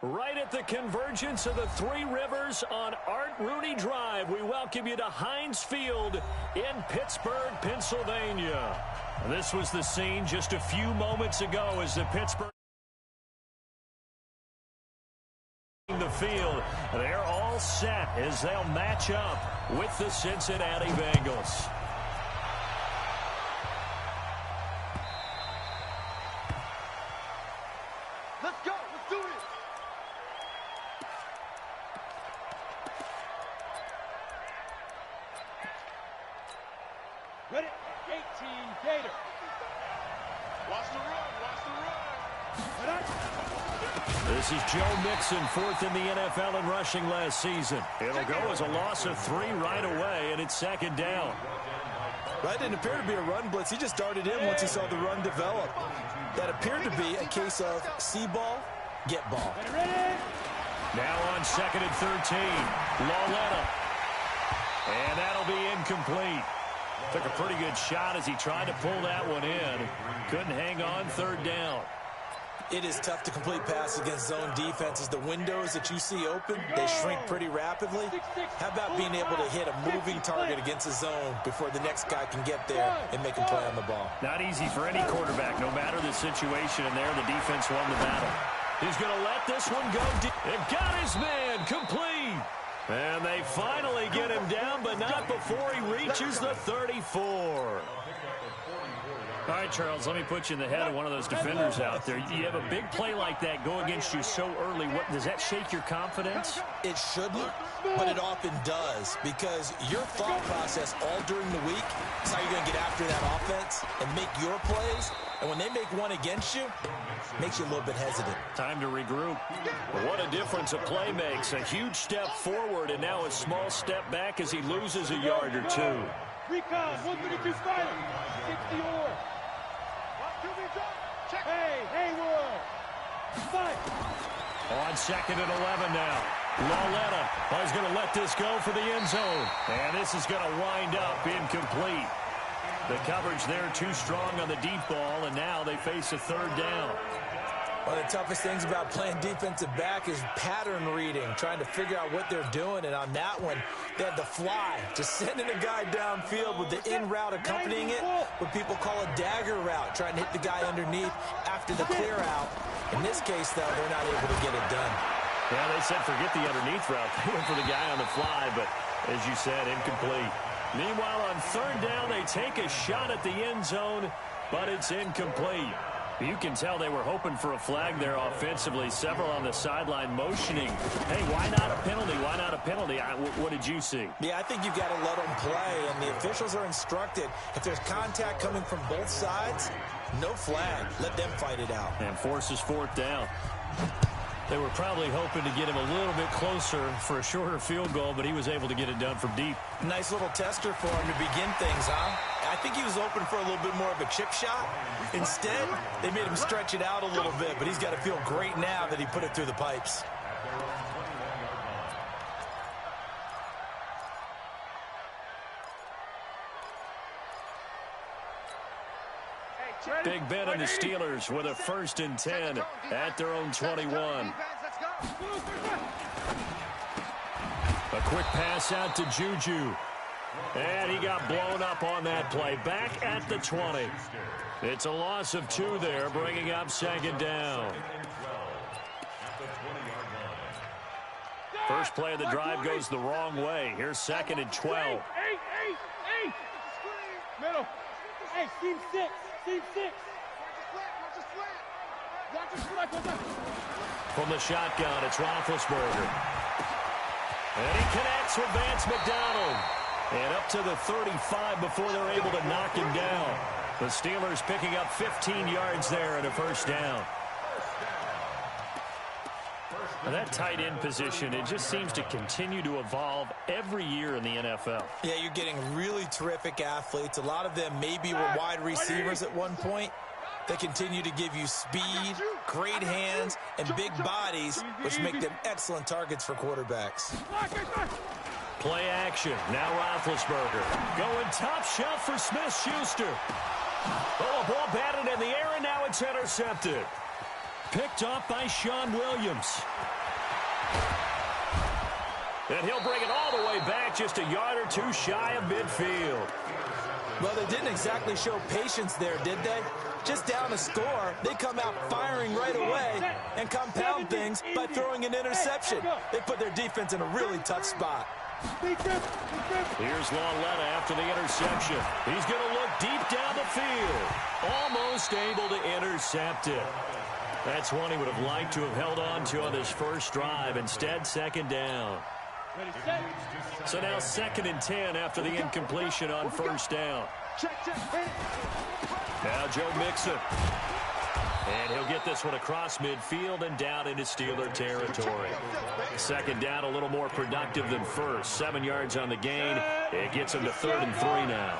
Right at the convergence of the Three Rivers on Art Rooney Drive, we welcome you to Heinz Field in Pittsburgh, Pennsylvania. This was the scene just a few moments ago as the Pittsburgh the field. They're all set as they'll match up with the Cincinnati Bengals. Let's go. Let's do this. Ready? 18 Gator. Watch the run. Watch the run. This is Joe Mixon, fourth in the NFL in rushing last season. It'll go as a loss of 3 right away, and it's second down. That didn't appear to be a run blitz. He just darted in once he saw the run develop. That appeared to be a case of see ball, get ball. Now on 2nd and 13, Lauletta. And that'll be incomplete. Took a pretty good shot as he tried to pull that one in. Couldn't hang on, 3rd down. It is tough to complete passes against zone defenses. The windows that you see open, they shrink pretty rapidly. How about being able to hit a moving target against a zone before the next guy can get there and make a play on the ball? Not easy for any quarterback, no matter the situation. And there, the defense won the battle. He's going to let this one go deep. And got his man complete. And they finally get him down, but not before he reaches the 34. All right, Charles, let me put you in the head of one of those defenders out there. You have a big play like that go against you so early. What does that shake your confidence? It shouldn't, but it often does, because your thought process all during the week is how you're going to get after that offense and make your plays. And when they make one against you, it makes you a little bit hesitant. Time to regroup. But what a difference a play makes. A huge step forward and now a small step back as he loses a yard or two. Recon, 132 final. 60 or. Hey, Haywood. Fight. On 2nd and 11 now. Lauletta is going to let this go for the end zone. And this is going to wind up incomplete. The coverage there too strong on the deep ball, and now they face a 3rd down. One of the toughest things about playing defensive back is pattern reading, trying to figure out what they're doing. And on that one, they had the fly, just sending a guy downfield with the in route accompanying it, what people call a dagger route, trying to hit the guy underneath after the clear out. In this case, though, they're not able to get it done. Yeah, they said forget the underneath route. They went for the guy on the fly, but as you said, incomplete. Meanwhile, on 3rd down, they take a shot at the end zone, but it's incomplete. You can tell they were hoping for a flag there offensively. Several on the sideline motioning. Hey, why not a penalty? Why not a penalty? What did you see? Yeah, I think you've got to let them play, and the officials are instructed. If there's contact coming from both sides, no flag. Let them fight it out. And forces 4th down. They were probably hoping to get him a little bit closer for a shorter field goal, but he was able to get it done from deep. Nice little tester for him to begin things, huh? I think he was open for a little bit more of a chip shot. Instead, they made him stretch it out a little bit, but he's got to feel great now that he put it through the pipes. Big Ben and the Steelers with a 1st and 10 at their own 21. A quick pass out to Juju. And he got blown up on that play. Back at the 20. It's a loss of 2 there, bringing up 2nd down. First play of the drive goes the wrong way. Here's 2nd and 12. Middle. Hey, team 6. Team 6. From the shotgun, it's Roethlisberger. And he connects with Vance McDonald. And up to the 35 before they're able to knock him down. The Steelers picking up 15 yards there and a 1st down. Now that tight end position, it just seems to continue to evolve every year in the NFL. Yeah, you're getting really terrific athletes. A lot of them maybe were wide receivers at one point. They continue to give you speed, great hands, and big bodies, which make them excellent targets for quarterbacks. Play action. Now Roethlisberger going top shelf for Smith-Schuster. Oh, a ball batted in the air, and now it's intercepted. Picked off by Sean Williams. And he'll bring it all the way back just a yard or two shy of midfield. Well, they didn't exactly show patience there, did they? Just down a score, they come out firing right away and compound things by throwing an interception. They put their defense in a really tough spot. Here's Lauletta after the interception. He's going to look deep down the field. Almost able to intercept it. That's one he would have liked to have held on to on his first drive. Instead, second down. So now 2nd and 10 after the incompletion on first down. Now Joe Mixon. And he'll get this one across midfield and down into Steeler territory. Second down a little more productive than first. 7 yards on the gain. It gets him to 3rd and 3 now.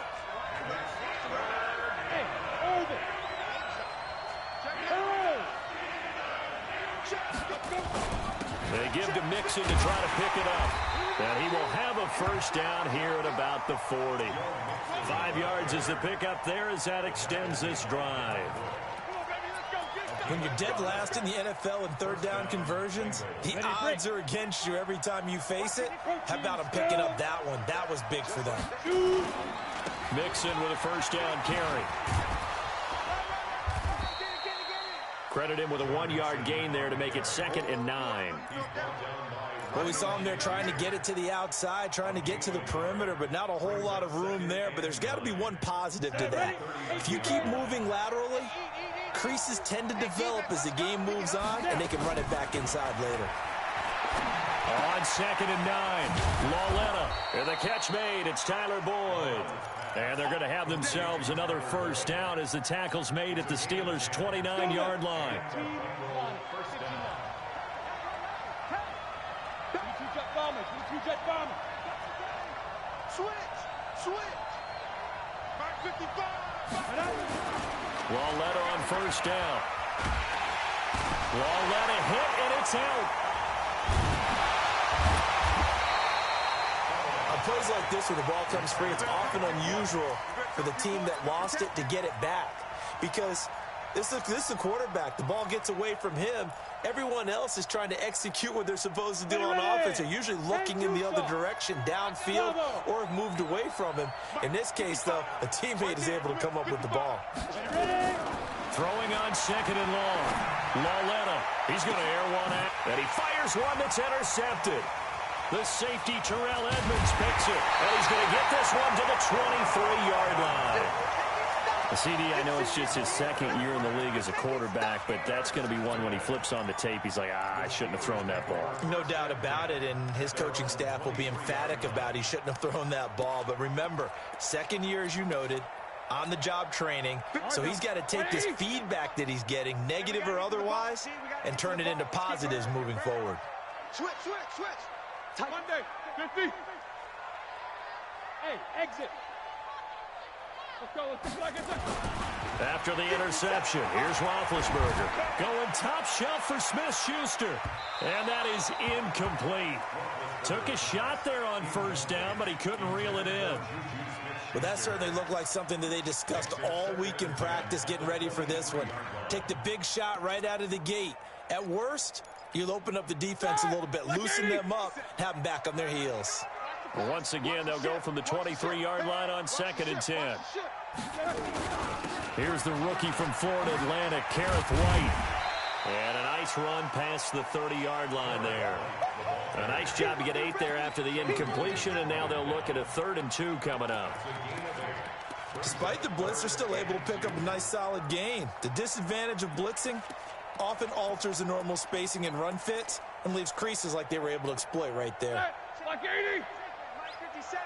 They give to Mixon to try to pick it up. And he will have a first down here at about the 40. 5 yards is the pickup there as that extends this drive. When you're dead last in the NFL in third down conversions, the odds are against you every time you face it. How about him picking up that one? That was big for them. Mixon with a first down carry. Credit him with a 1-yard gain there to make it 2nd and 9. Well, we saw him there trying to get it to the outside, trying to get to the perimeter, but not a whole lot of room there. But there's got to be one positive to that. If you keep moving laterally, creases tend to develop as the game moves on, and they can run it back inside later. On 2nd and 9, Lauletta. And the catch made. It's Tyler Boyd. And they're going to have themselves another first down as the tackle's made at the Steelers' 29-yard line. Lauletta on first down. Lauletta hit, and it's out. On plays like this where the ball comes free, it's often unusual for the team that lost it to get it back. Because this is the quarterback. The ball gets away from him. Everyone else is trying to execute what they're supposed to do on offense. They're usually looking in the other direction, downfield, or have moved away from him. In this case, though, a teammate is able to come up with the ball. Throwing on 2nd and long. Lauletta, he's going to air one out, and he fires one that's intercepted. The safety, Terrell Edmonds, picks it, and he's going to get this one to the 23-yard line. CD, I know it's just his 2nd year in the league as a quarterback, but that's going to be one when he flips on the tape, he's like, I shouldn't have thrown that ball. No doubt about it, and his coaching staff will be emphatic about he shouldn't have thrown that ball. But remember, 2nd year, as you noted, on-the-job training, so he's got to take this feedback that he's getting, negative or otherwise, and turn it into positives moving forward. Switch. Monday, 50. Hey, exit. Let's go. After the interception, here's Roethlisberger. Going top shelf for Smith-Schuster. And that is incomplete. Took a shot there on first down, but he couldn't reel it in. But that certainly looked like something that they discussed all week in practice getting ready for this one. Take the big shot right out of the gate. At worst, you'll open up the defense a little bit, loosen them up, have them back on their heels. Once again, they'll go from the 23-yard line on 2nd and 10. Here's the rookie from Florida Atlantic, Kareth White. And a nice run past the 30-yard line there. A nice job to get 8 there after the incompletion, and now they'll look at a 3rd and 2 coming up. Despite the blitz, they're still able to pick up a nice solid gain. The disadvantage of blitzing often alters the normal spacing and run fits and leaves creases like they were able to exploit right there. Like 80. 57.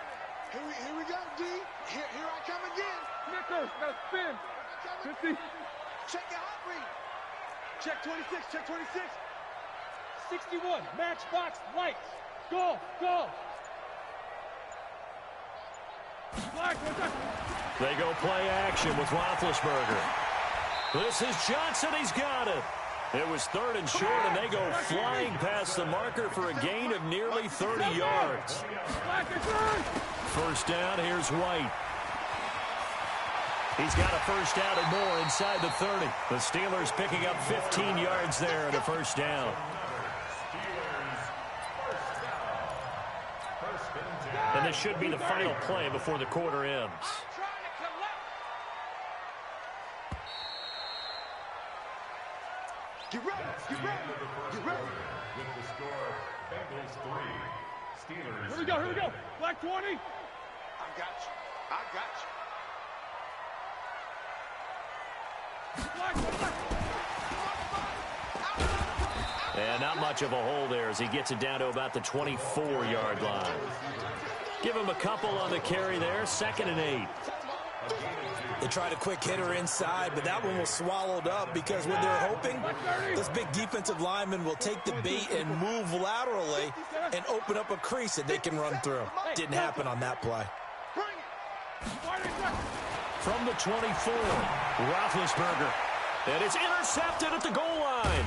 Here we go, D. Here I come again. Snickers, got to spin. 50. Check your heart rate. Check 26, check 26. 61, matchbox lights. Go. They go play action with Roethlisberger. This is Johnson, he's got it. It was 3rd and short, and they go flying past the marker for a gain of nearly 30 yards. First down, here's White. He's got a first down and more inside the 30. The Steelers picking up 15 yards there and a first down. And this should be the final play before the quarter ends. Get ready, get ready, get ready. With the score, Bengals 3, Steelers. Here we go. Black 20. I got you. And not much of a hole there as he gets it down to about the 24-yard line. Give him a couple on the carry there, 2nd and 8. They tried a quick hitter inside, but that one was swallowed up because what they're hoping, this big defensive lineman will take the bait and move laterally and open up a crease that they can run through. Didn't happen on that play. From the 24, Roethlisberger. And it's intercepted at the goal line.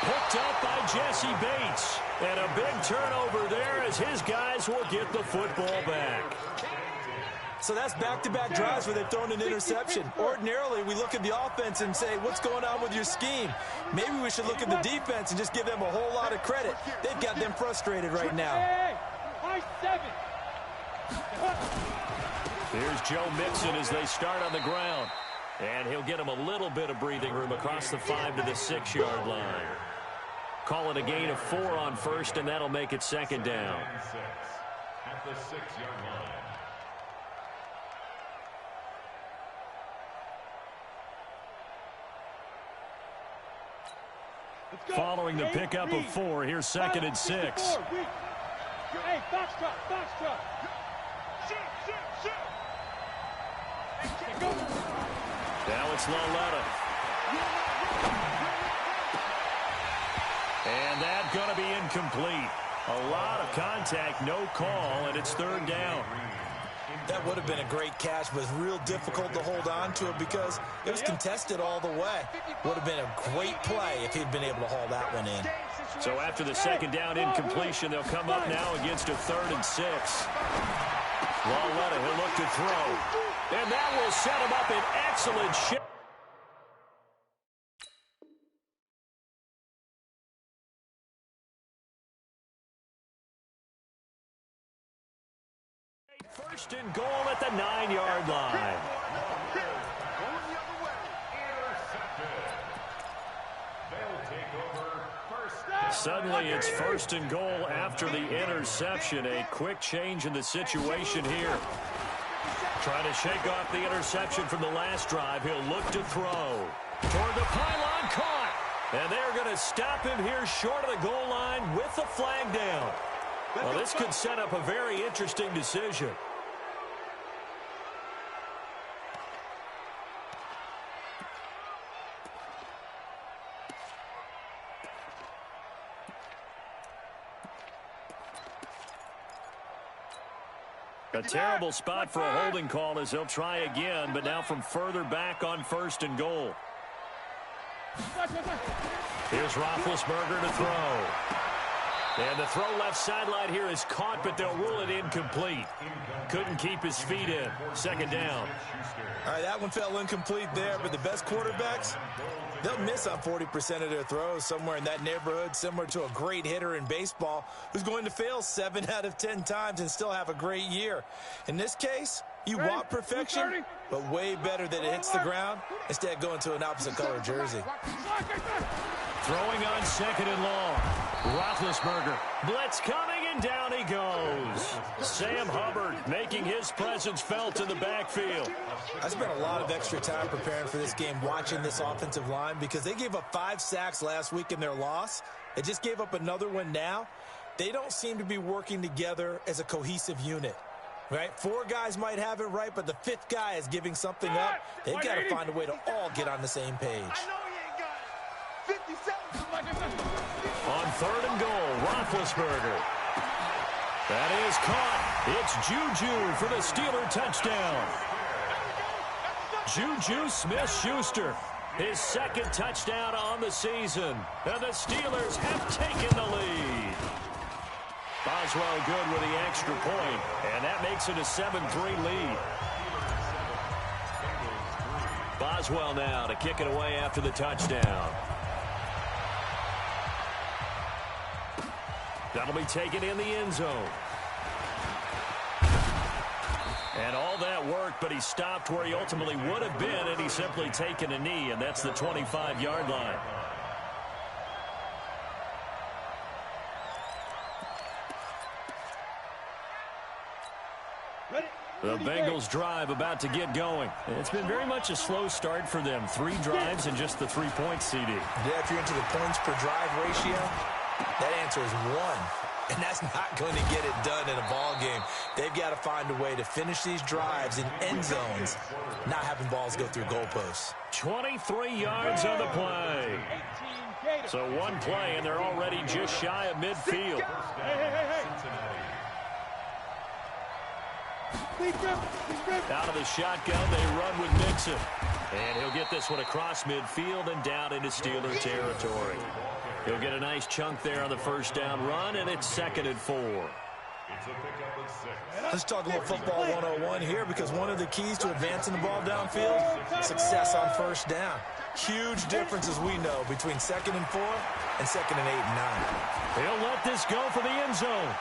Picked up by Jesse Bates. And a big turnover there as his guys will get the football back. So that's back-to-back drives where they've thrown an interception. Ordinarily, we look at the offense and say, what's going on with your scheme? Maybe we should look at the defense and just give them a whole lot of credit. They've got them frustrated right now. Here's Joe Mixon as they start on the ground. And he'll get him a little bit of breathing room across the 5 to the 6-yard line. Call it a gain of 4 on first, and that'll make it 2nd down. At the 6-yard line. Following the pickup of 4, here's 2nd and 6. Hey, box truck. Now it's Laletta. And that's going to be incomplete. A lot of contact, no call, and it's 3rd down. That would have been a great catch, but it's real difficult to hold on to it because it was contested all the way. Would have been a great play if he'd been able to haul that one in. So after the 2nd down incompletion, they'll come up now against a 3rd and 6. Laletta, he'll look to throw. And that will set him up in excellent shape. First and goal at the 9-yard line. Suddenly it's 1st and goal after the interception. A quick change in the situation here. Trying to shake off the interception from the last drive. He'll look to throw. Toward the pylon, caught. And they're going to stop him here short of the goal line with the flag down. Well, this could set up a very interesting decision. A terrible spot for a holding call as they'll try again, but now from further back on 1st and goal. Here's Roethlisberger to throw. And the throw left sideline here is caught, but they'll rule it incomplete. Couldn't keep his feet in. 2nd down. All right, that one fell incomplete there, but the best quarterbacks, they'll miss on 40% of their throws, somewhere in that neighborhood, similar to a great hitter in baseball who's going to fail 7 out of 10 times and still have a great year. In this case, you want perfection, but way better that it hits the ground instead of going to an opposite color jersey. Throwing on 2nd and long. Roethlisberger. Blitz coming, and down he goes. Sam Hubbard making his presence felt in the backfield. I spent a lot of extra time preparing for this game, watching this offensive line, because they gave up 5 sacks last week in their loss. They just gave up another one now. They don't seem to be working together as a cohesive unit. Right? 4 guys might have it right, but the 5th guy is giving something up. They've got to find a way to all get on the same page. On 3rd and goal, Roethlisberger. That is caught. It's Juju for the Steeler touchdown. Juju Smith-Schuster, his 2nd touchdown on the season. And the Steelers have taken the lead. Boswell good with the extra point, and that makes it a 7-3 lead. Boswell now to kick it away after the touchdown. That'll be taken in the end zone. And all that worked, but he stopped where he ultimately would have been, and he's simply taken a knee, and that's the 25-yard line. The Bengals drive about to get going. It's been very much a slow start for them. 3 drives and just the 3 points, CD. Yeah, if you're into the points per drive ratio, that answer is 1. And that's not going to get it done in a ball game. They've got to find a way to finish these drives in end zones, not having balls go through goalposts. 23 yards on the play. So 1 play, and they're already just shy of midfield. Out of the shotgun, they run with Mixon. And he'll get this one across midfield and down into Steeler territory. He'll get a nice chunk there on the first down run, and it's 2nd and 4. Let's talk a little football 101 here, because one of the keys to advancing the ball downfield, success on first down. Huge difference, as we know, between 2nd and 4 and 2nd and 8 and 9. He'll let this go for the end zone.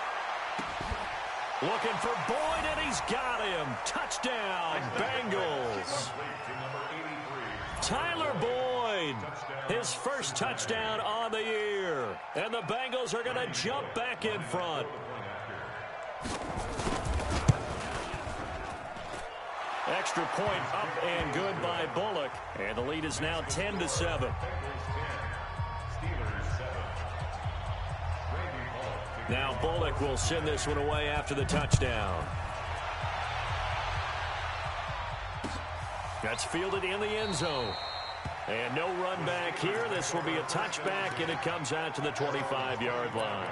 Looking for Boyd, and he's got him. Touchdown, Bengals. Tyler Boyd, his first touchdown on the year. And the Bengals are going to jump back in front. Extra point up and good by Bullock. And the lead is now 10-7. Now Bullock will send this one away after the touchdown. That's fielded in the end zone. And no run back here. This will be a touchback, and it comes out to the 25-yard line.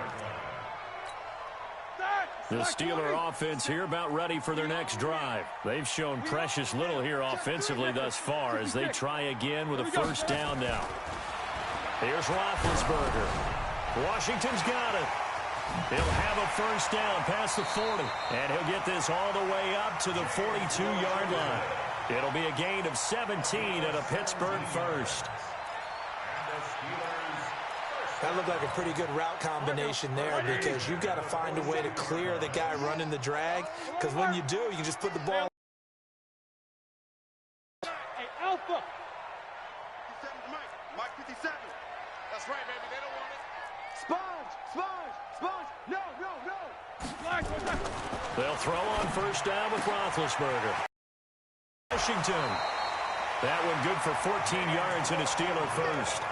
The Steeler offense here about ready for their next drive. They've shown precious little here offensively thus far as they try again with a first down now. Here's Roethlisberger. Washington's got it. He'll have a first down past the 40. And he'll get this all the way up to the 42-yard line. It'll be a gain of 17 and a Pittsburgh first. That looked like a pretty good route combination there, because you've got to find a way to clear the guy running the drag, because when you do, you just put the ball. Hey, Alpha. Mike 57. That's right, baby. They don't want it. Sponge. No. They'll throw on first down with Roethlisberger. Washington. That one good for 14 yards and a Steeler first.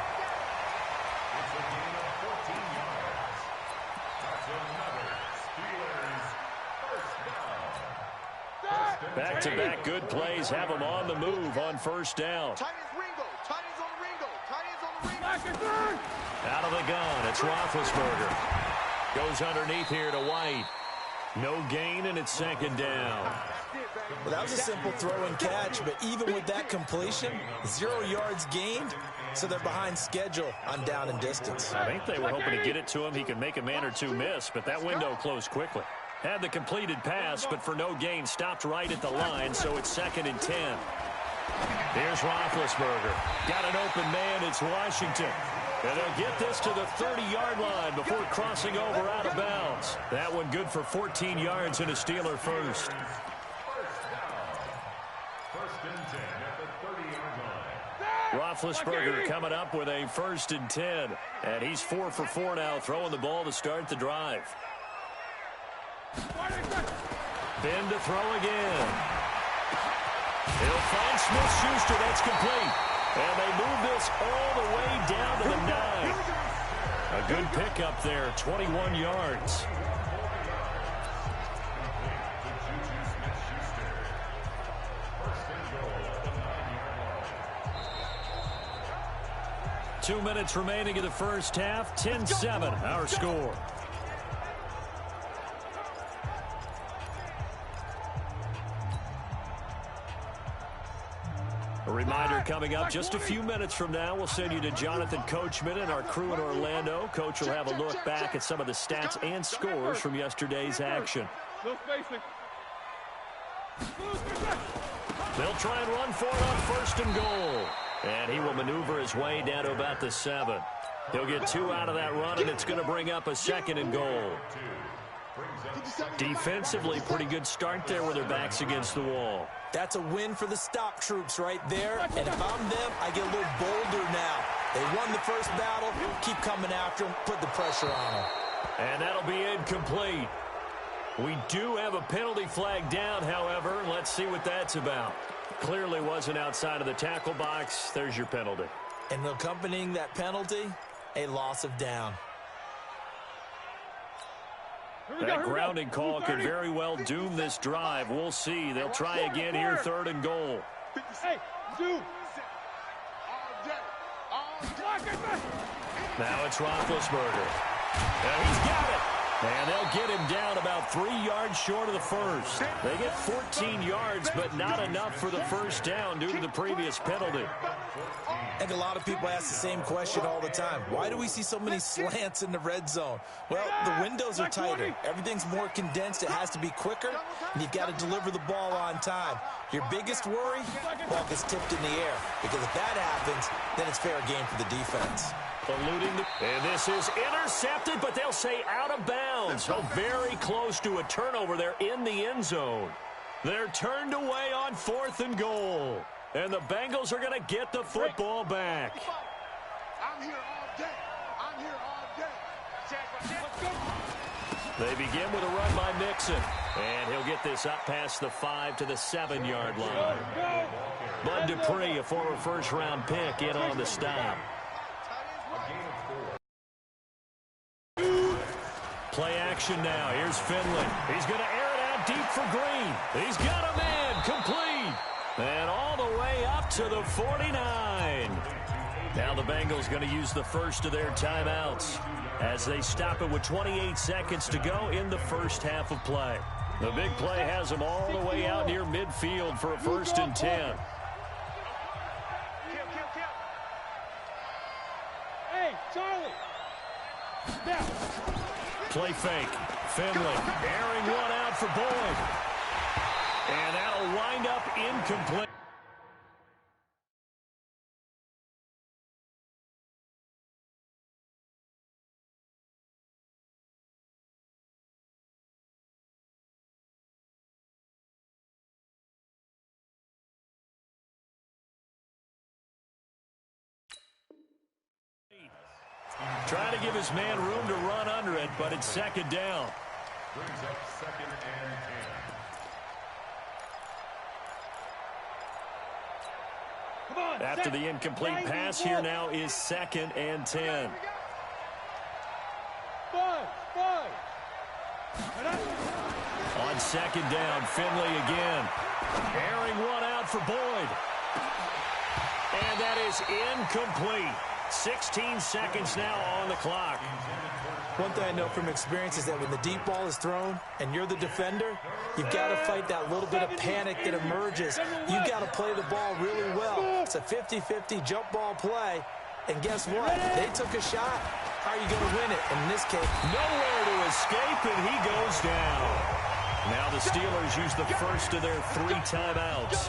Back-to-back good plays have them on the move on first down. Tight ends on the Ringo. Out of the gun, it's Roethlisberger. Goes underneath here to White. No gain, and it's 2nd down. Well, that was a simple throw and catch, but even with that completion, 0 yards gained, so they're behind schedule on down and distance. I think they were hoping to get it to him. He could make a man or two miss, but that window closed quickly. Had the completed pass, but for no gain, stopped right at the line, so it's 2nd and 10. Here's Roethlisberger. Got an open man, it's Washington. And they'll get this to the 30-yard line before crossing over out of bounds. That one good for 14 yards and a Steeler first. Roethlisberger coming up with a 1st and 10. And he's 4 for 4 now, throwing the ball to start the drive. Ben to throw again. He'll find Smith-Schuster. That's complete. And they move this all the way down to the 9. A good pickup there, 21 yards. Two minutes remaining in the first half. 10-7, our score. A reminder coming up just a few minutes from now. We'll send you to Jonathan Coachman and our crew in Orlando. Coach will have a look back at some of the stats and scores from yesterday's action. They'll try and run for it on 1st and goal. And he will maneuver his way down to about the 7. He'll get 2 out of that run, and it's going to bring up a 2nd and goal. Defensively, pretty good start there with their backs against the wall. That's a win for the stop troops right there. And if I'm them, I get a little bolder now. They won the first battle. Keep coming after them. Put the pressure on them. And that'll be incomplete. We do have a penalty flag down, however. Let's see what that's about. Clearly wasn't outside of the tackle box. There's your penalty. And accompanying that penalty, a loss of down. That grounding call could very well doom this drive. We'll see. They'll try again here, 3rd and goal. Hey, dude. Now it's Roethlisberger. And he's got it. And they'll get him down about 3 yards short of the first. They get 14 yards, but not enough for the first down due to the previous penalty. I think a lot of people ask the same question all the time. Why do we see so many slants in the red zone? Well, the windows are tighter. Everything's more condensed. It has to be quicker, and you've got to deliver the ball on time. Your biggest worry, ball gets tipped in the air, because if that happens, then it's fair game for the defense. And this is intercepted, but they'll say out of bounds. So very close to a turnover there in the end zone. They're turned away on 4th and goal. And the Bengals are going to get the football back. I'm here all day. I'm here all day. They begin with a run by Mixon. And he'll get this up past the 5 to the 7-yard line. Bud Dupree, a former first-round pick, in on the stop. Play action now. Here's Finley. He's going to air it out deep for Green. He's got a man. Complete. And all the way up to the 49. Now the Bengals going to use the first of their timeouts as they stop it with 28 seconds to go in the first half of play. The big play has them all the way out near midfield for a 1st and 10. Hey, Charlie. Now. Play fake. Finley airing one out for Boyd. And that'll wind up incomplete. Trying to give his man room to run under it, but it's 2nd down. Brings up 2nd and 10. Come on, After the incomplete pass, here now is 2nd and 10. On 2nd down, Finley again. Airing one out for Boyd. And that is incomplete. 16 seconds now on the clock. One thing I know from experience is that when the deep ball is thrown and you're the defender, you've got to fight that little bit of panic that emerges. You've got to play the ball really well. It's a 50-50 jump ball play. And guess what? They took a shot. How are you going to win it? And in this case, nowhere to escape, and he goes down. Now the Steelers use the first of their 3 timeouts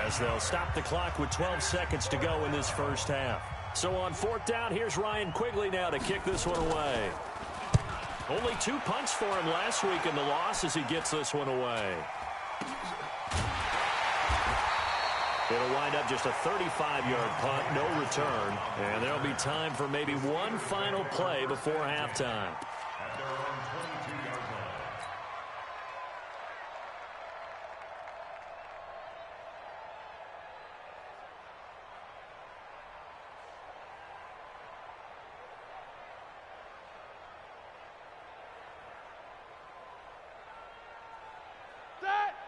as they'll stop the clock with 12 seconds to go in this first half. So on 4th down, here's Ryan Quigley now to kick this one away. Only 2 punts for him last week in the loss as he gets this one away. It'll wind up just a 35-yard punt, no return. And there'll be time for maybe one final play before halftime. At their own 22-yard line.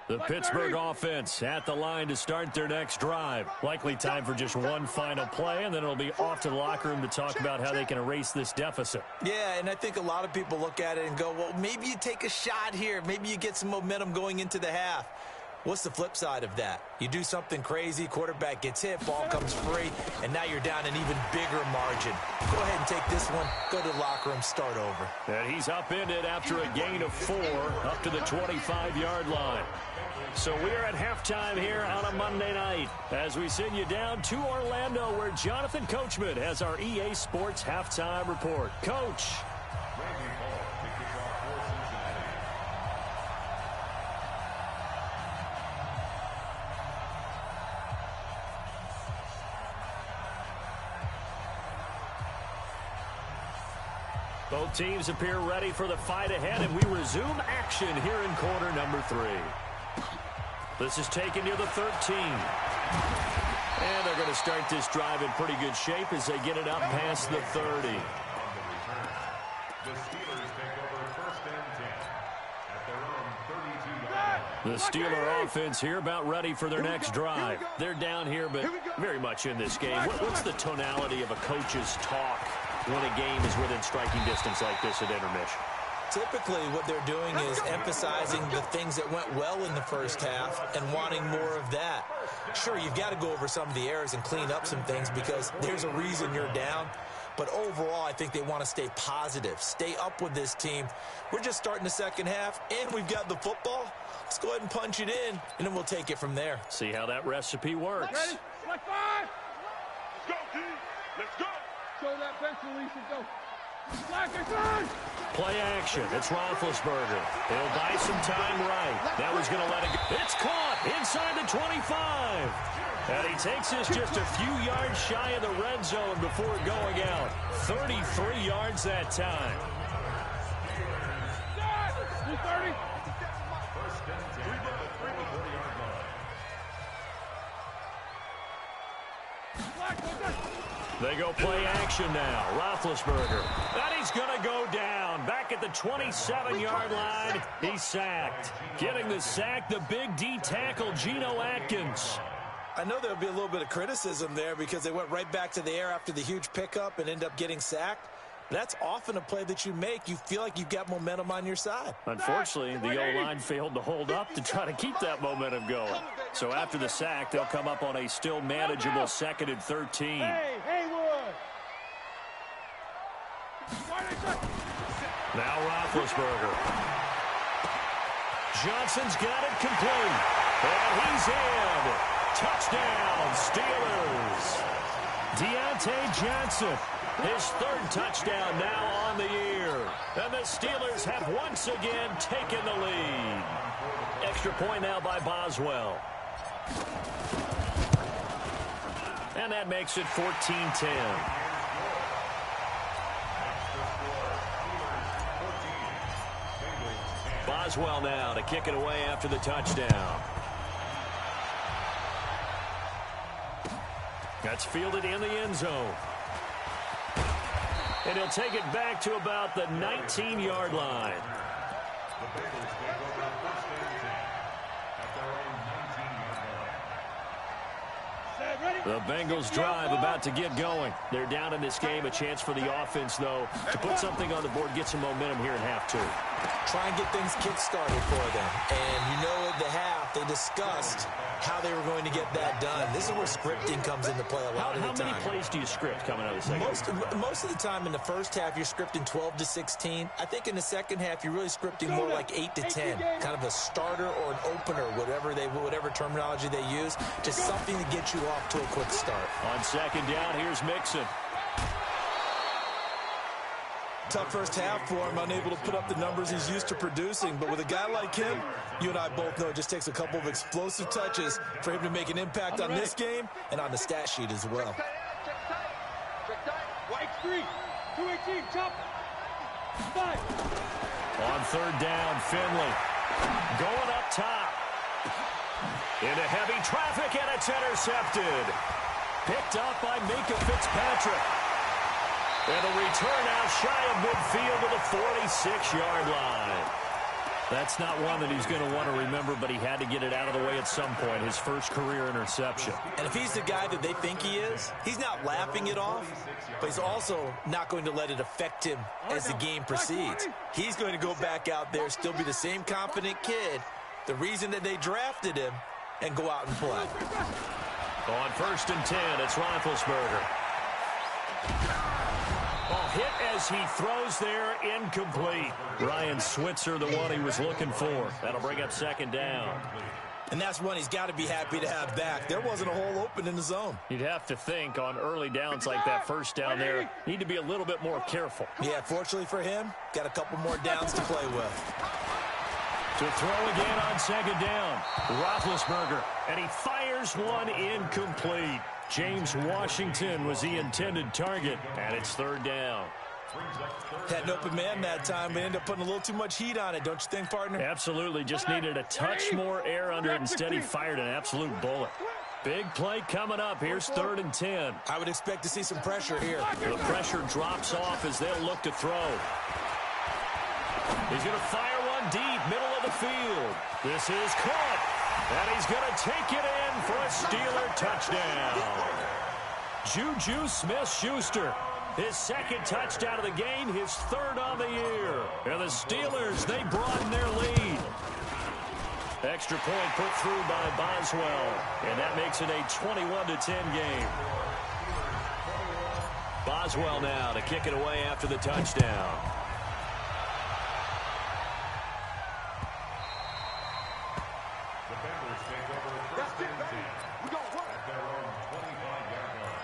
The Pittsburgh offense at the line to start their next drive. Likely time for just one final play, and then it'll be off to the locker room to talk about how they can erase this deficit. Yeah, and I think a lot of people look at it and go, well, maybe you take a shot here. Maybe you get some momentum going into the half. What's the flip side of that? You do something crazy, quarterback gets hit, ball comes free, and now you're down an even bigger margin. Go ahead and take this one, go to the locker room, start over. And he's upended after a gain of 4 up to the 25-yard line. So we are at halftime here on a Monday night as we send you down to Orlando where Jonathan Coachman has our EA Sports halftime report. Coach. Both teams appear ready for the fight ahead, and we resume action here in quarter number 3. This is taken near the 13. And they're going to start this drive in pretty good shape as they get it up past the 30. The Steelers take over first and 10 at their own 32 yard line. The Steeler offense here about ready for their next drive. They're down here, but very much in this game. What's the tonality of a coach's talk when a game is within striking distance like this at intermission? Typically, what they're doing is emphasizing the things that went well in the first half and wanting more of that. Sure, you've got to go over some of the errors and clean up some things because there's a reason you're down. But overall, I think they want to stay positive, stay up with this team. We're just starting the second half, and we've got the football. Let's go ahead and punch it in, and then we'll take it from there. See how that recipe works. Ready? Like 5. Let's go, D. Let's go. Show that bench release and go. Play action. It's Roethlisberger. He'll buy some time right. Now he's going to let it go. It's caught inside the 25. And he takes this just a few yards shy of the red zone before going out. 33 yards that time. 30. First and 10 at the 34-yard line. They go play action now. Roethlisberger. And he's going to go down. Back at the 27-yard line. He's sacked. Getting the sack, the big D tackle, Geno Atkins. I know there'll be a little bit of criticism there because they went right back to the air after the huge pickup and end up getting sacked. That's often a play that you make. You feel like you've got momentum on your side. Unfortunately, the O-line failed to hold up to try to keep that momentum going. So after the sack, they'll come up on a still manageable 2nd and 13. Hey, Haywood. Now Roethlisberger. Johnson's got it complete. And he's in. Touchdown, Steelers. Deontay Johnson. His 3rd touchdown now on the year. And the Steelers have once again taken the lead. Extra point now by Boswell. And that makes it 14-10. Boswell now to kick it away after the touchdown. That's fielded in the end zone. And he'll take it back to about the 19-yard line. The Bengals take over first and 10 at their own 19-yard line. The Bengals drive about to get going. They're down in this game. A chance for the offense, though, to put something on the board, get some momentum here in half 2. Try and get things kick-started for them. And you know at the half, they discussed how they were going to get that done. This is where scripting comes into play a lot of the time. How many plays do you script coming out of the second? Most of the time in the first half, you're scripting 12 to 16. I think in the second half, you're really scripting more like 8 to 10. Kind of a starter or an opener, whatever terminology they use. Just something to get you off to a quick start. On second down, here's Mixon. Tough first half for him, unable to put up the numbers he's used to producing. But with a guy like him, you and I both know it just takes a couple of explosive touches for him to make an impact on this game and on the stat sheet as well. White street. 218. Chop. 5. On third down, Finley. Going up top. Into heavy traffic, and it's intercepted. Picked up by Minka Fitzpatrick. And a return out shy of midfield to the 46-yard line. That's not one that he's going to want to remember, but he had to get it out of the way at some point, his first career interception. And if he's the guy that they think he is, he's not laughing it off, but he's also not going to let it affect him as the game proceeds. He's going to go back out there, still be the same confident kid, the reason that they drafted him, and go out and play. On first and 10, it's Roethlisberger. Hit as he throws there, incomplete. Ryan Switzer, the one he was looking for. That'll bring up second down. And that's one he's got to be happy to have back. There wasn't a hole open in the zone. You'd have to think on early downs like that first down there, need to be a little bit more careful. Yeah, fortunately for him, got a couple more downs to play with. To throw again on second down, Roethlisberger, and he fires one incomplete. James Washington was the intended target, and it's third down. Had an open man that time, but ended up putting a little too much heat on it, don't you think, partner? Absolutely, just needed a touch more air under it. Instead, he fired an absolute bullet. Big play coming up. Here's 3rd and 10. I would expect to see some pressure here. The pressure drops off as they'll look to throw. He's going to fire one deep, middle of the field. This is caught, and he's going to take it in for a Steeler touchdown. Juju Smith-Schuster. His 2nd touchdown of the game, his 3rd on the year. And the Steelers, they broaden their lead. Extra point put through by Boswell. And that makes it a 21-10 game. Boswell now to kick it away after the touchdown. The Bengals take over 1st and 10 at their own 25-yard line.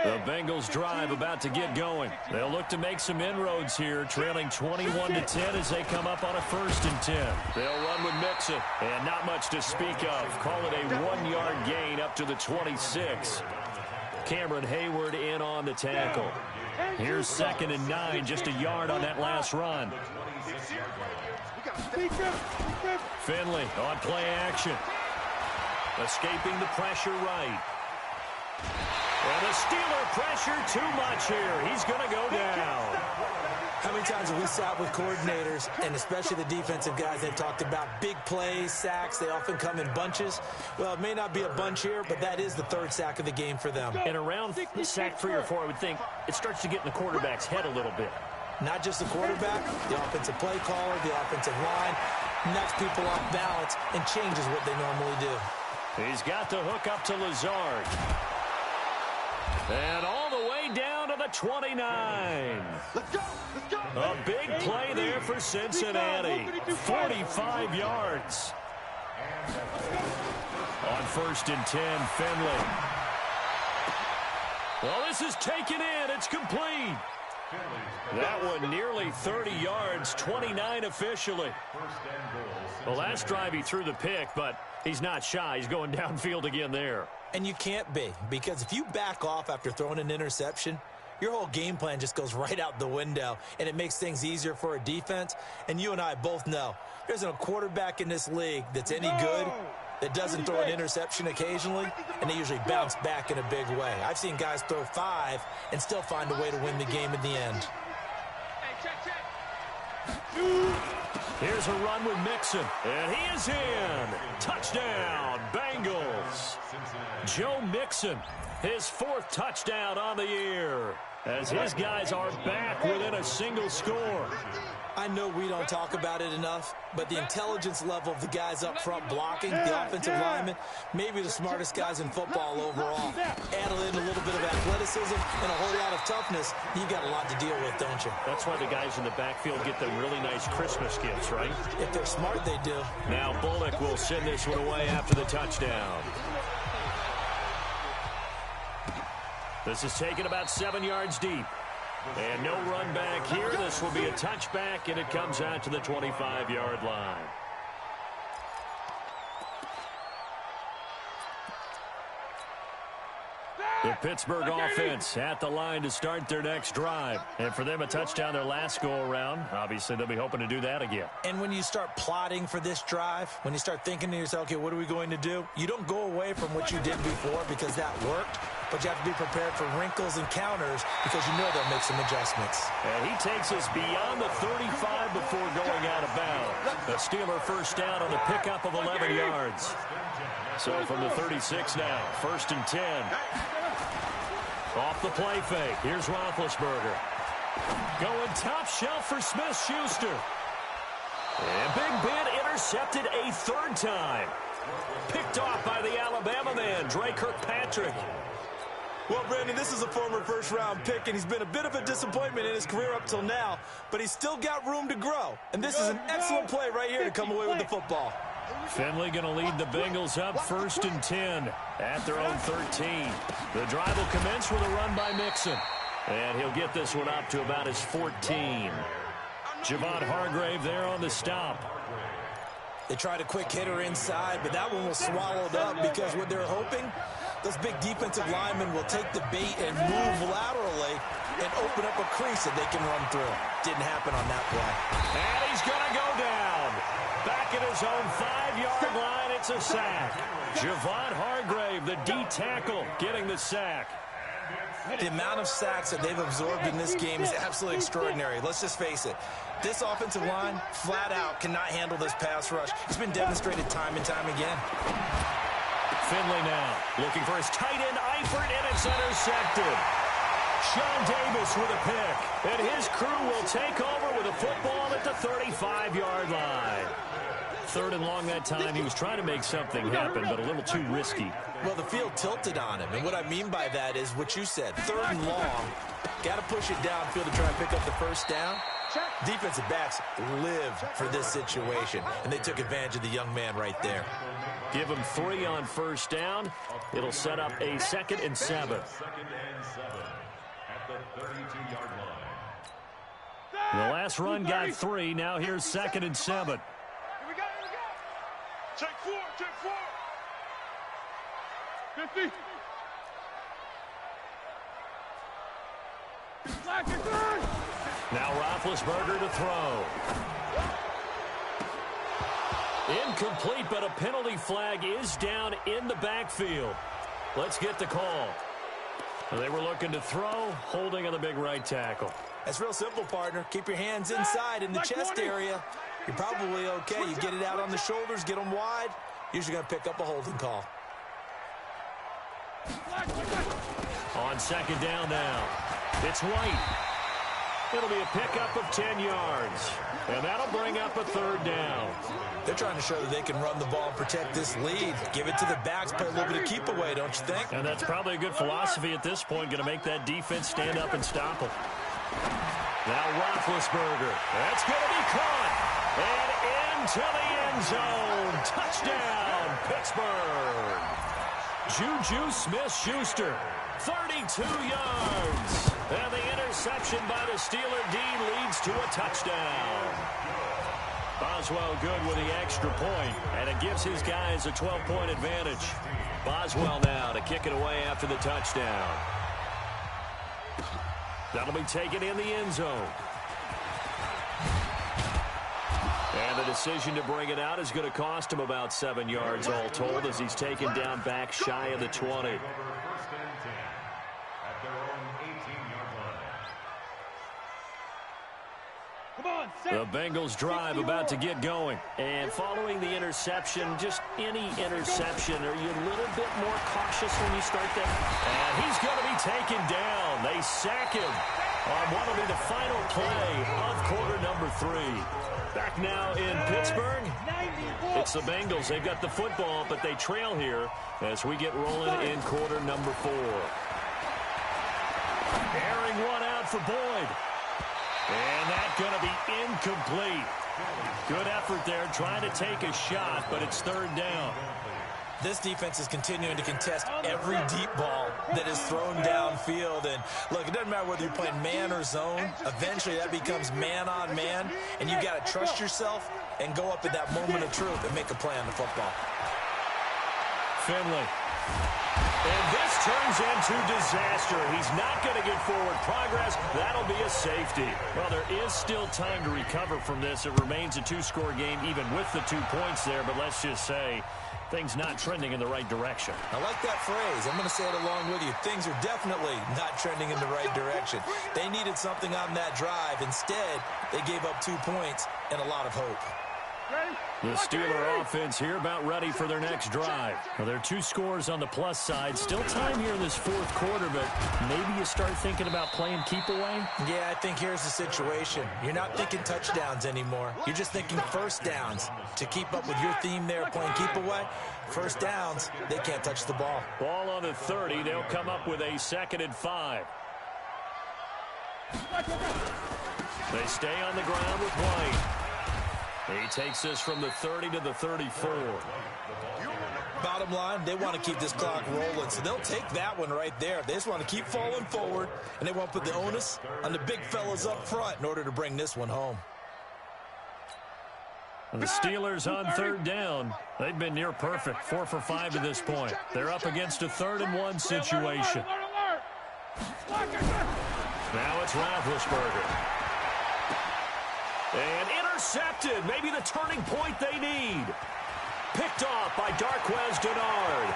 The Bengals drive about to get going. They'll look to make some inroads here, trailing 21-10 as they come up on a 1st and 10. They'll run with Mixon, and not much to speak of. Call it a 1-yard gain up to the 26. Cameron Hayward in on the tackle. Here's 2nd and 9, just a yard on that last run. Finley on play action. Escaping the pressure right. And the Steeler pressure too much here. He's going to go down. How many times have we sat with coordinators, and especially the defensive guys, that talked about big plays, sacks? They often come in bunches. Well, it may not be a bunch here, but that is the 3rd sack of the game for them. And around sack 3 or 4, I would think it starts to get in the quarterback's head a little bit. Not just the quarterback, the offensive play caller, the offensive line, knocks people off balance and changes what they normally do. He's got the hook up to Lazard. And all the way down to the 29. Let's go. Let's go. A big play there for Cincinnati. 45 yards. On 1st and 10, Finley. Well, this is taken in. It's complete. That one nearly 30 yards, 29 officially. The last drive he threw the pick, but he's not shy. He's going downfield again there. And you can't be, because if you back off after throwing an interception, your whole game plan just goes right out the window, and it makes things easier for a defense. And you and I both know there's a quarterback in this league that's any good that doesn't throw an interception occasionally, and they usually bounce back in a big way. I've seen guys throw 5 and still find a way to win the game in the end. Here's a run with Mixon, and he is in. Touchdown, Bengals. Joe Mixon, his 4th touchdown on the year, as his guys are back within a single score. I know we don't talk about it enough, but the intelligence level of the guys up front blocking, the offensive linemen, maybe the smartest guys in football overall. Add in a little bit of athleticism and a whole lot of toughness, you got a lot to deal with, don't you? That's why the guys in the backfield get them really nice Christmas gifts, right? If they're smart, they do. Now Bullock will send this one away after the touchdown. This is taken about 7 yards deep. And no run back here. This will be a touchback, and it comes out to the 25-yard line. The Pittsburgh offense at the line to start their next drive. And for them, a touchdown their last go-around. Obviously, they'll be hoping to do that again. And when you start plotting for this drive, when you start thinking to yourself, okay, what are we going to do? You don't go away from what you did before because that worked, but you have to be prepared for wrinkles and counters because you know they'll make some adjustments. And he takes us beyond the 35 before going out of bounds. The Steeler first down on the pickup of 11 yards. So from the 36 now, 1st and 10. Off the play fake. Here's Roethlisberger. Going top shelf for Smith-Schuster. And Big Ben intercepted a 3rd time. Picked off by the Alabama man, Dre Kirkpatrick. Well, Brandon, this is a former first-round pick, and he's been a bit of a disappointment in his career up till now, but he's still got room to grow. And this is an excellent play right here to come away with the football. Finley going to lead the Bengals up 1st and 10 at their own 13. The drive will commence with a run by Mixon. And he'll get this one up to about his 14. Javon Hargrave there on the stop. They tried a quick hitter inside, but that one was swallowed up because what they're hoping, those big defensive linemen will take the bait and move laterally and open up a crease that they can run through. Didn't happen on that play. And he's going to go down. Back at his own 5-yard line, it's a sack. Javon Hargrave, the D tackle, getting the sack. The amount of sacks that they've absorbed in this game is absolutely extraordinary. Let's just face it. This offensive line, flat out, cannot handle this pass rush. It's been demonstrated time and time again. Finley now looking for his tight end, Eifert, and it's intercepted. Sean Davis with a pick, and his crew will take over with a football at the 35-yard line. 3rd and long that time. He was trying to make something happen, but a little too risky. Well, the field tilted on him, and what I mean by that is what you said. 3rd and long, got to push it downfield to try and pick up the first down. Defensive backs live for this situation, and they took advantage of the young man right there. Give him 3 on 1st down. It'll set up a 2nd and 7. 2nd and 7 at the 32-yard line. The last run got 3. Now here's 2nd and 7. Here we go. Check 4. 50. Now Roethlisberger to throw. Incomplete, but a penalty flag is down in the backfield. Let's get the call. They were looking to throw, holding on the big right tackle. That's real simple, partner. Keep your hands inside in the chest area. You're probably okay. You get it out on the shoulders, get them wide. Usually going to pick up a holding call. On 2nd down now, it's White. It'll be a pickup of 10 yards, and that'll bring up a 3rd down. They're trying to show that they can run the ball and protect this lead. Give it to the backs, play a little bit of keep away, don't you think? And that's probably a good philosophy at this point, going to make that defense stand up and stop them. Now Roethlisberger, that's going to be caught, and into the end zone. Touchdown, Pittsburgh. Juju Smith-Schuster, 32 yards. And the interception by the Steeler D leads to a touchdown. Boswell good with the extra point, and it gives his guys a 12-point advantage. Boswell now to kick it away after the touchdown. That'll be taken in the end zone. And the decision to bring it out is going to cost him about 7 yards all told as he's taken down back shy of the 20. The Bengals drive about to get going. And following the interception, just any interception, are you a little bit more cautious when you start there? And he's going to be taken down. They sack him on what will be the final play of quarter number 3. Back now in Pittsburgh, it's the Bengals. They've got the football, but they trail here as we get rolling in quarter number 4. Airing one out for Boyd. And that's going to be incomplete. Good effort there trying to take a shot, but it's 3rd down. This defense is continuing to contest every deep ball that is thrown downfield. And look, it doesn't matter whether you're playing man or zone. Eventually that becomes man on man, and you've got to trust yourself and go up in that moment of truth and make a play on the football. Finley. And this turns into disaster. He's not going to get forward progress. That'll be a safety. Well, there is still time to recover from this. It remains a 2-score game even with the 2 points there, but let's just say things not trending in the right direction. I like that phrase. I'm going to say it along with you. Things are definitely not trending in the right direction. They needed something on that drive. Instead, they gave up 2 points and a lot of hope. The Steeler offense here about ready for their next drive. Well, there are 2 scores on the plus side. Still time here in this 4th quarter, but maybe you start thinking about playing keep away? Yeah, I think here's the situation. You're not thinking touchdowns anymore. You're just thinking first downs. To keep up with your theme there, playing keep away, first downs, they can't touch the ball. Ball on the 30. They'll come up with a 2nd and 5. They stay on the ground with White. He takes this from the 30 to the 34. Bottom line, they want to keep this clock rolling, so they'll take that one right there. They just want to keep falling forward, and they want to put the onus on the big fellas up front in order to bring this one home. And the Steelers on 3rd down. They've been near perfect, 4 for 5 to this point. They're up against a 3rd and 1 situation. Now it's Roethlisberger. And intercepted. Maybe the turning point they need. Picked off by Darquez Dennard.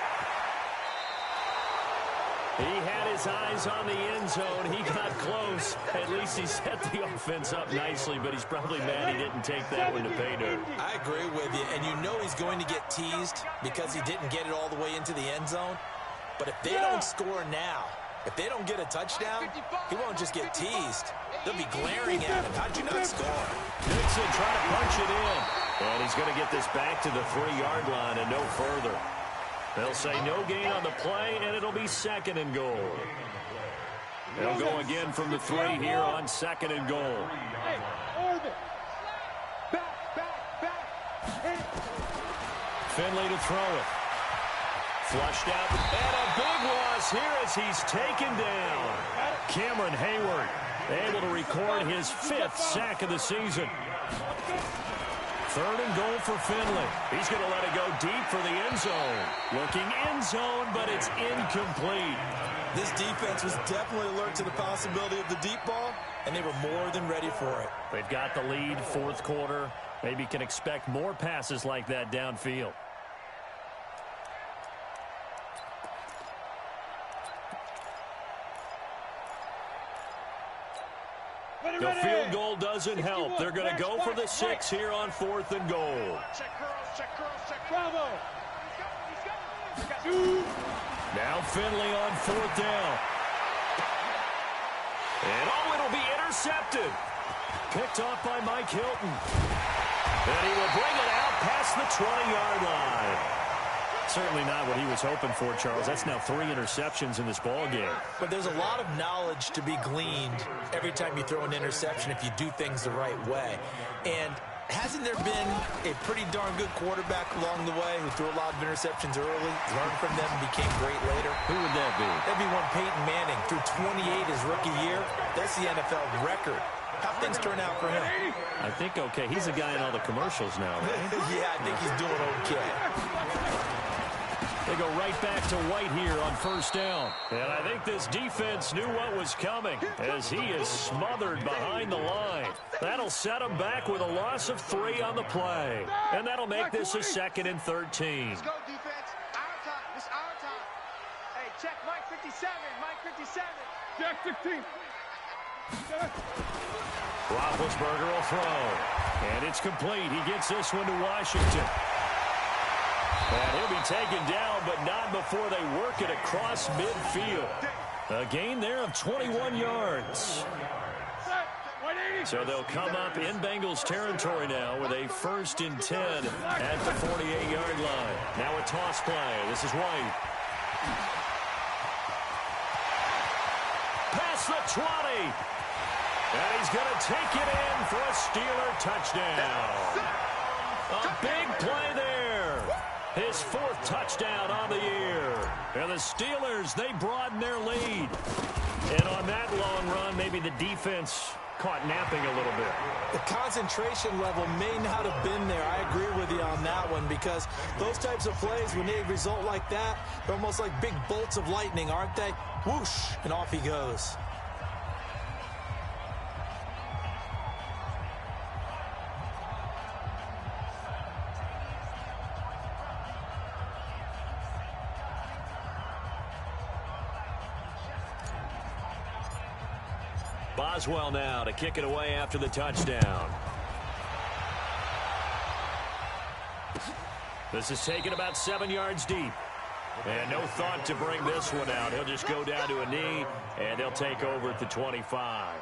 He had his eyes on the end zone. He got close. At least he set the offense up nicely, but he's probably mad he didn't take that one to pay dirt. I agree with you, and you know he's going to get teased because he didn't get it all the way into the end zone. But if they don't score now, if they don't get a touchdown, he won't just get teased. They'll be glaring at him. How'd you not score? Nixon trying to punch it in. And he's going to get this back to the 3-yard line and no further. They'll say no gain on the play, and it'll be 2nd and goal. They'll go again from the 3 here on 2nd and goal. Finley to throw it. Flushed out, and a big loss here as he's taken down. Cameron Hayward able to record his 5th sack of the season. 3rd and goal for Finley. He's going to let it go deep for the end zone. Looking end zone, but it's incomplete. This defense was definitely alert to the possibility of the deep ball, and they were more than ready for it. They've got the lead, 4th quarter. Maybe can expect more passes like that downfield. The field goal doesn't help. They're going to go for the 6 here on 4th and goal. Check curls, check curls, check Bravo. Now Finley on 4th down. And it'll be intercepted. Picked off by Mike Hilton. And he will bring it out past the 20-yard line. Certainly not what he was hoping for, Charles. That's now 3 interceptions in this ball game. But there's a lot of knowledge to be gleaned every time you throw an interception if you do things the right way. And hasn't there been a pretty darn good quarterback along the way who threw a lot of interceptions early, learned from them, and became great later? Who would that be? That'd be one Peyton Manning. Threw 28 his rookie year. That's the NFL record. How things turn out for him? I think okay. He's a guy in all the commercials now, right? Yeah, I think he's doing okay. They go right back to White here on 1st down. And I think this defense knew what was coming as he is smothered behind the line. That'll set him back with a loss of 3 on the play. And that'll make this a 2nd and 13. Let's go, defense. Our time. This is our time. Hey, check Mike 57. Mike 57. Check 16. Roethlisberger will throw. And it's complete. He gets this one to Washington. And he'll be taken down, but not before they work it across midfield. A gain there of 21 yards. So they'll come up in Bengals territory now with a 1st and 10 at the 48-yard line. Now a toss play. This is White. Past the 20. And he's going to take it in for a Steeler touchdown. A big play there. His 4th touchdown on the year. And the Steelers, they broaden their lead. And on that long run, maybe the defense caught napping a little bit. The concentration level may not have been there. I agree with you on that one because those types of plays, when they result like that, they're almost like big bolts of lightning, aren't they? Whoosh, and off he goes. Boswell now to kick it away after the touchdown. This is taken about 7 yards deep. And no thought to bring this one out. He'll just go down to a knee, and they'll take over at the 25.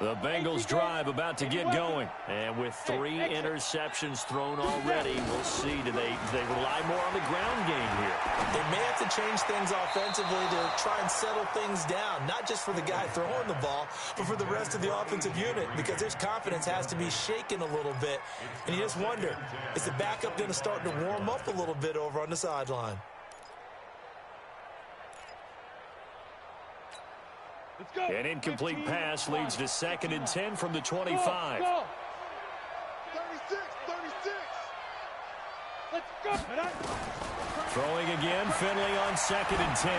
The Bengals drive about to get going. And with 3 interceptions thrown already, we'll see. Do they rely more on the ground game here? They may have to change things offensively to try and settle things down, not just for the guy throwing the ball, but for the rest of the offensive unit, because his confidence has to be shaken a little bit. And you just wonder, is the backup going to start to warm up a little bit over on the sideline? An incomplete pass leads to 2nd and 10 from the 25. 36, 36. Let's go. Throwing again, Finley on 2nd and 10.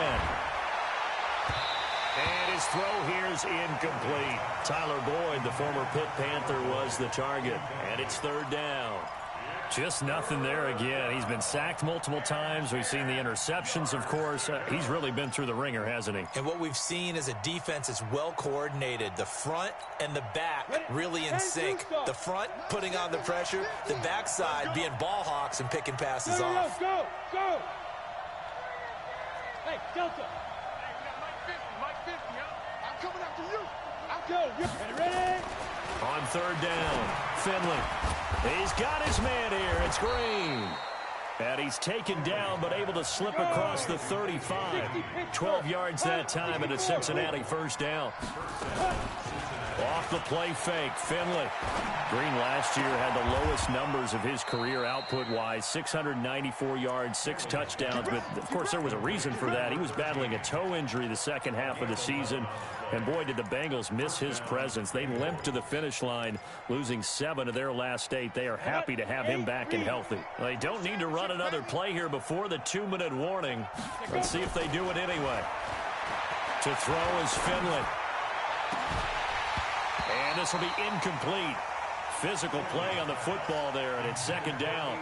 And his throw here is incomplete. Tyler Boyd, the former Pitt Panther, was the target. And it's 3rd down. Just nothing there again. He's been sacked multiple times. We've seen the interceptions, of course. He's really been through the ringer, hasn't he? And what we've seen is a defense that's well coordinated. The front and the back really in sync. The front putting on the pressure. The backside being ball hawks and picking passes off. Go, go. Hey, Delta. Mike 50, huh? I'm coming after you. I'll go. Ready? On 3rd down, Finley. He's got his man here. It's Green. And he's taken down, but able to slip across the 35. 12 yards that time, and a Cincinnati 1st down. Off the play fake, Finley. Green last year had the lowest numbers of his career output-wise, 694 yards, 6 touchdowns. But, of course, there was a reason for that. He was battling a toe injury the second half of the season. And, boy, did the Bengals miss his presence. They limped to the finish line, losing 7 of their last 8. They are happy to have him back and healthy. They don't need to run another play here before the 2-minute warning. Let's see if they do it anyway. To throw is Finley. And this will be incomplete. Physical play on the football there, and it's 2nd down.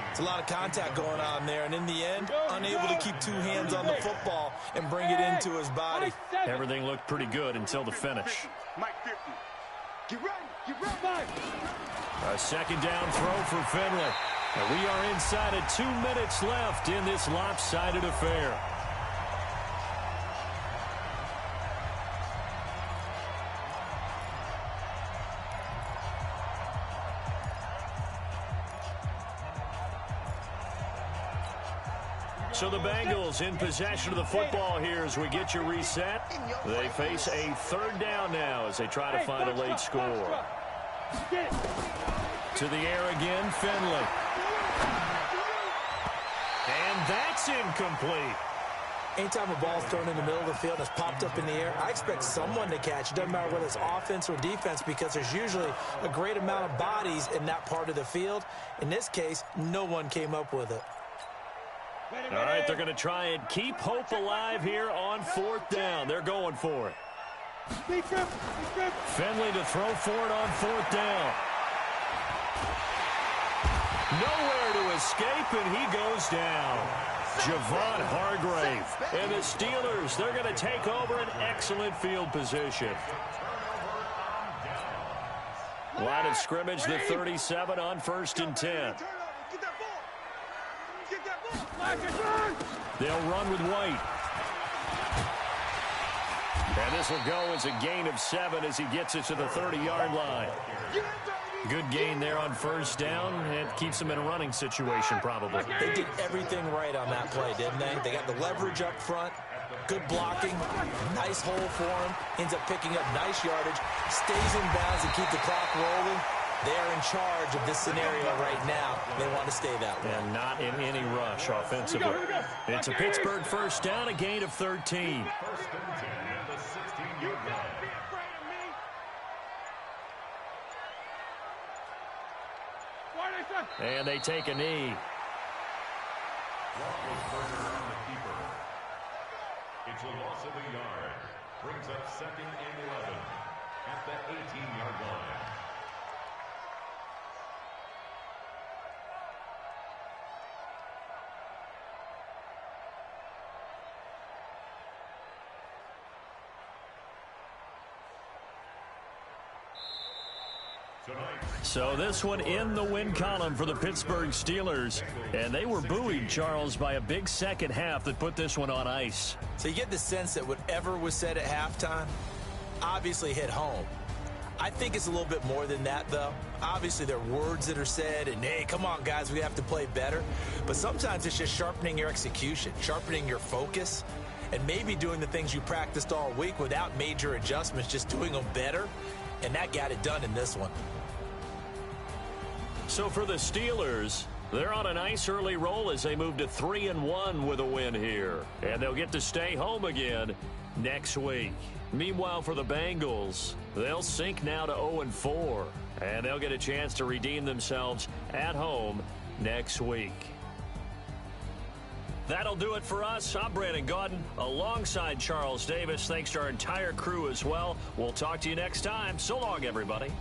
It's a lot of contact going on there, and in the end, unable to keep 2 hands on the football and bring it into his body. Everything looked pretty good until the finish. Mike 50. Get ready. Get ready. A 2nd down throw for Finley. And we are inside of 2 minutes left in this lopsided affair. So the Bengals in possession of the football here as we get you reset. They face a 3rd down now as they try to find a late score. To the air again, Finley. And that's incomplete. Anytime a ball's thrown in the middle of the field and it's popped up in the air, I expect someone to catch. It doesn't matter whether it's offense or defense, because there's usually a great amount of bodies in that part of the field. In this case, no one came up with it. All right, they're going to try and keep hope alive here on 4th down. They're going for it. Finley to throw for it on 4th down. Nowhere to escape, and he goes down. Javon Hargrave. And the Steelers, they're going to take over an excellent field position. Line of scrimmage, the 37 on 1st and 10. They'll run with White. And this will go as a gain of 7 as he gets it to the 30-yard line. Good gain there on 1st down. It keeps them in a running situation, probably. They did everything right on that play, didn't they? They got the leverage up front, good blocking, nice hole for him, ends up picking up nice yardage, stays in bounds and keep the clock rolling. They are in charge of this scenario right now. They want to stay that way. And not in any rush offensively. It's a Pittsburgh 1st down, a gain of 13. 1st and 10 at the 16-yard line. And they take a knee. Roethlisberger on the keeper. It's a loss of a yard. Brings up 2nd and 11 at the 18-yard line. So this one in the win column for the Pittsburgh Steelers. And they were buoyed, Charles, by a big second half that put this one on ice. So you get the sense that whatever was said at halftime obviously hit home. I think it's a little bit more than that, though. Obviously, there are words that are said, and, hey, come on, guys, we have to play better. But sometimes it's just sharpening your execution, sharpening your focus, and maybe doing the things you practiced all week without major adjustments, just doing them better. And that got it done in this one. So for the Steelers, they're on a nice early roll as they move to 3-1 with a win here. And they'll get to stay home again next week. Meanwhile, for the Bengals, they'll sink now to 0-4. And they'll get a chance to redeem themselves at home next week. That'll do it for us. I'm Brandon Gaudin alongside Charles Davis. Thanks to our entire crew as well. We'll talk to you next time. So long, everybody.